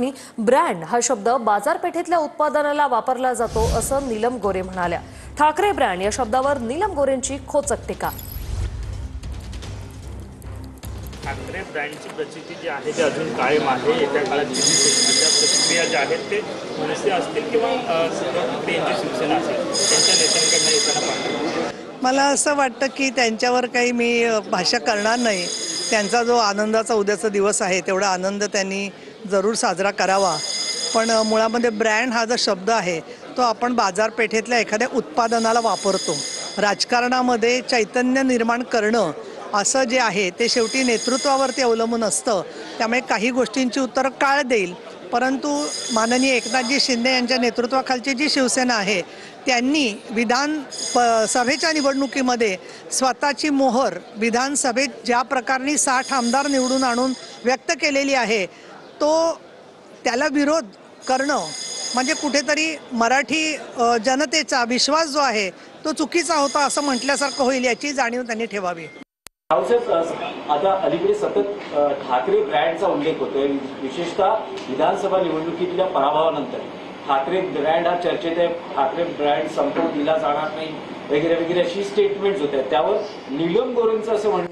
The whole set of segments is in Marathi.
बातमी। ब्रँड हा शब्द बाजारपेठेतल्या उत्पादनाला वापरला जातो असं नीलम गोरे म्हणाल्या। ठाकरे ब्रँड या शब्दावर नीलम गोरेंची खोचक टीका। ठाकरे ब्रँडची प्रचिती जी आहे ते अजून कायम आहे। येत्या काळात अशा प्रतिक्रिया ज्या आहेत ते मनसे असतील किंवा ठाकरे यांची शिवसेना असेल त्यांच्या नेत्यांकडनं येताना पाहतो। मला असं वाटतं की त्यांच्यावर काही मी भाष्य करणार नाही। त्यांचा जो आनंदाचा उद्याचा दिवस आहे तेवढा आनंद त्यांनी जरूर साजरा करावा। पण मुळामध्ये ब्रँड हा जो शब्द आहे तो आपण बाजारपेठेतल्या एखाद्या उत्पादनाला वापरतो। राजकारणामध्ये चैतन्य निर्माण करणं असं जे आहे ते शेवटी नेतृत्वावरती अवलंबून असतं। त्यामुळे काही गोष्टींची उत्तरं काळ देईल, परंतु माननीय एकनाथजी शिंदे यांच्या नेतृत्वाखालची जी शिवसेना आहे त्यांनी विधानसभेच्या निवडणुकीमध्ये स्वतःची मोहर विधानसभेत ज्या प्रकारे 60 आमदार निवडून आणून व्यक्त केलेली आहे त्याला विरोध करणं म्हणजे कुठेतरी मराठी जनतेचा विश्वास जो आहे तो चुकीचा होता असं म्हटल्यासारखं होईल, याची जाणीव त्यांनी ठेवावी। आता अलीकडे सतत ठाकरे ब्रँडचा उल्लेख होतोय, विशेषतः विधानसभा निवडणुकीतल्या पराभवानंतर ठाकरे ब्रँड हा चर्चेत आहे। ठाकरे ब्रँड संपवून दिला जाणार नाही वगैरे वगैरे अशी स्टेटमेंट्स होत आहेत। त्यावर नीलम गोरेंचं असं म्हणणं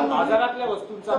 बाजारातल्या वस्तूंचा